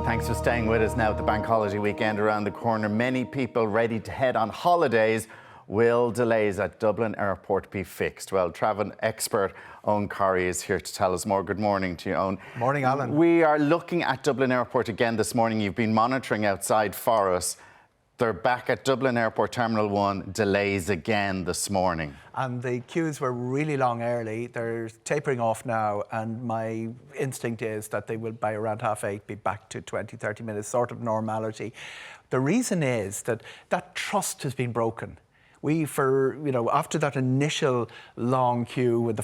Thanks for staying with us now at the bank holiday weekend around the corner. Many people ready to head on holidays. Will delays at Dublin Airport be fixed? Well, travel expert Eoghan Corry is here to tell us more. Good morning to you, Eoghan. Morning, Alan. We are looking at Dublin Airport again this morning. You've been monitoring outside for us. They're back at Dublin Airport Terminal 1, delays again this morning. And the queues were really long early. They're tapering off now, and my instinct is that they will, by around 8:30, be back to 20, 30 minutes, sort of normality. The reason is that that trust has been broken. After that initial long queue, when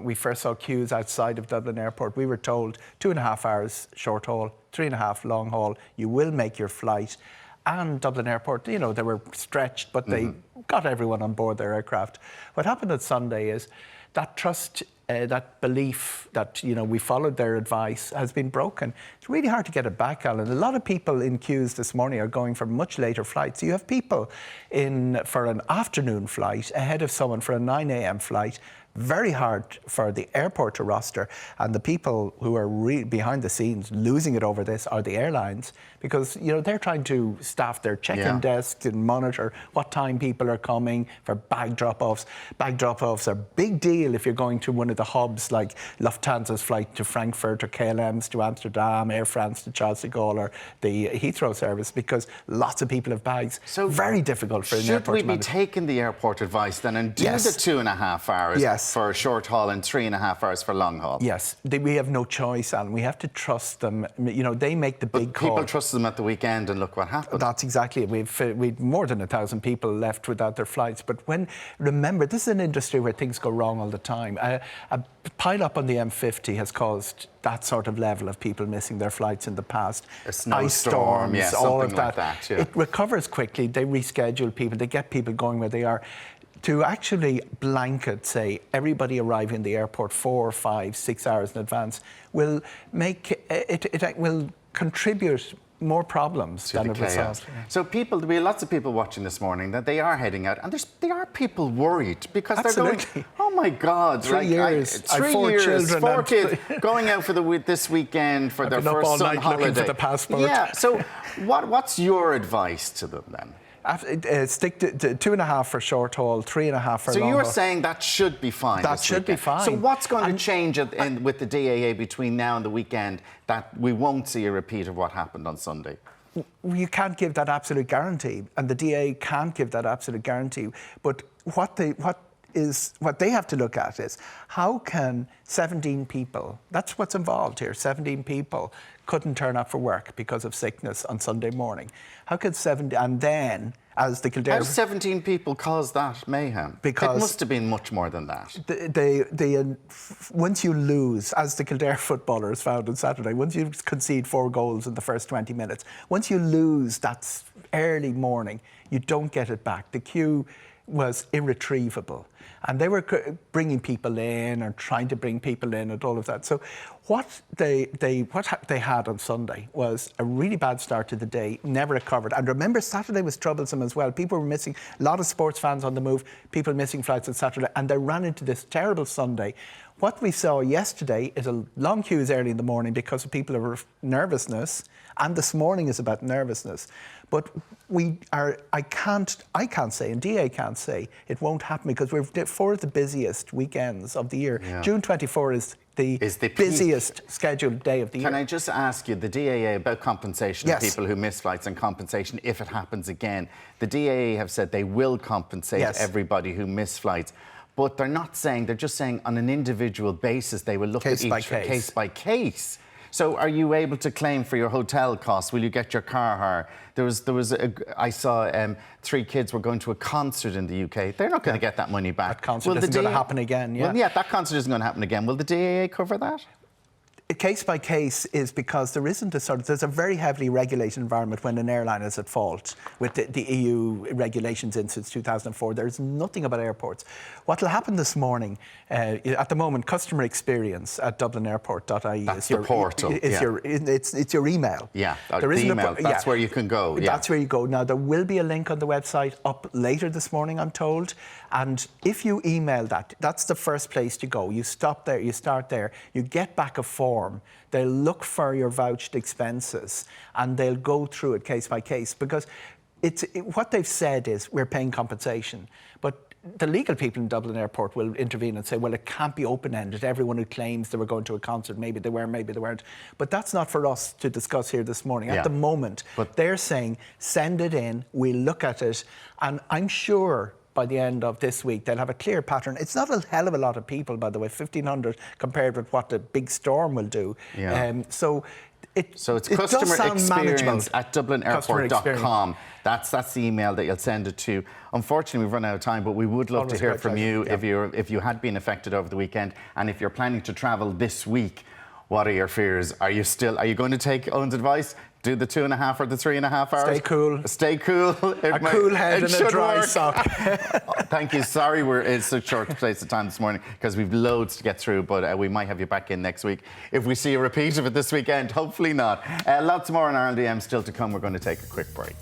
we first saw queues outside of Dublin Airport, we were told 2.5 hours short haul, 3.5 long haul, you will make your flight. And Dublin Airport, they were stretched, but they got everyone on board their aircraft. What happened on Sunday is that trust, that belief that, we followed their advice has been broken. It's really hard to get it back, Alan. A lot of people in queues this morning are going for much later flights. You have people in for an afternoon flight ahead of someone for a 9 a.m. flight. Very hard for the airport to roster, and the people who are behind the scenes losing it over this are the airlines, because they're trying to staff their check-in desks and monitor what time people are coming for bag drop-offs. Bag drop-offs are a big deal if you're going to one of the hubs like Lufthansa's flight to Frankfurt, or KLM's to Amsterdam, Air France to Charles de Gaulle, or the Heathrow service, because lots of people have bags. So very difficult for an airport to manage. Should we be taking the airport advice then and do the 2.5 hours? Yes. For short haul and 3.5 hours for long haul. Yes, we have no choice, Alan. We have to trust them. They make the big call. People trust them at the weekend, and look what happened. That's exactly it. We've more than 1,000 people left without their flights. But remember, this is an industry where things go wrong all the time. A pile-up on the M50 has caused that sort of level of people missing their flights in the past. A snowstorm, all of that. Yeah. It recovers quickly. They reschedule people. They get people going where they are. To actually blanket, say, everybody arriving in the airport 4, 5, 6 hours in advance will make it will contribute more problems than it will solve. So there'll be lots of people watching this morning that they are heading out, and there are people worried because they're going, oh my God, 3 years, 3 4 years, children, 4 kids going out for this weekend for their first sun holiday. Looking for the passport. Yeah. So what's your advice to them then? Stick to 2.5 for short haul, 3.5 for long haul. So you're saying that should be fine? That should be fine. So what's going to change with the DAA between now and the weekend that we won't see a repeat of what happened on Sunday? You can't give that absolute guarantee, and the DAA can't give that absolute guarantee. But what they have to look at is how can 17 people, that's what's involved here, 17 people couldn't turn up for work because of sickness on Sunday morning. How could 17, and then as the Kildare... How 17 people caused that mayhem? Because it must have been much more than that. Once you lose, as the Kildare footballers found on Saturday, once you concede 4 goals in the first 20 minutes, once you lose that early morning, you don't get it back. The queue was irretrievable, and they were bringing people in and trying to bring people in and all of that. So what they had on Sunday was a really bad start to the day, never recovered. And remember, Saturday was troublesome as well. People were missing, a lot of sports fans on the move, people missing flights on Saturday, and they ran into this terrible Sunday. What we saw yesterday is a long queues early in the morning because of people of nervousness, and this morning is about nervousness. But I can't say, and DA can't say, it won't happen because we're 4 of the busiest weekends of the year. Yeah. June 24 is the busiest scheduled day of the year. Can I just ask you, the DAA, about compensation of people who miss flights and compensation if it happens again. The DAA have said they will compensate everybody who missed flights. But they're not saying, they're just saying on an individual basis they will look at each case by case. So are you able to claim for your hotel costs? Will you get your car hire? I saw 3 kids were going to a concert in the UK. They're not going to get that money back. That concert isn't going to happen again, Well, that concert isn't going to happen again. Will the DAA cover that? Case by case is because there isn't there's a very heavily regulated environment when an airline is at fault with the EU regulations in since 2004. There's nothing about airports. What will happen this morning, at the moment, customer experience at dublinairport.ie is the portal. It's your email. Yeah, the email. That's where you can go. Yeah. That's where you go. Now, there will be a link on the website up later this morning, I'm told. And if you email that, that's the first place to go. You stop there, you start there, you get back a form form, they'll look for your vouched expenses and they'll go through it case by case, because what they've said is we're paying compensation, but the legal people in Dublin Airport will intervene and say, well, it can't be open-ended. Everyone who claims they were going to a concert, maybe they were, maybe they weren't. But that's not for us to discuss here this morning. At the moment, they're saying, send it in, we'll look at it, and I'm sure by the end of this week, they'll have a clear pattern. It's not a hell of a lot of people, by the way, 1,500 compared with what the big storm will do. So it's customer experience at dublinairport.com. That's the email that you'll send it to. Unfortunately, we've run out of time, but we would love to hear from you if you had been affected over the weekend, and if you're planning to travel this week. What are your fears? Are you going to take Eoghan's advice? Do the 2.5 or the 3.5 hours? Stay cool. Stay cool. A cool head and a dry sock. Thank you. Sorry it's such short space of time this morning because we've loads to get through, but we might have you back in next week. If we see a repeat of it this weekend, hopefully not. Lots more on Ireland AM still to come. We're going to take a quick break.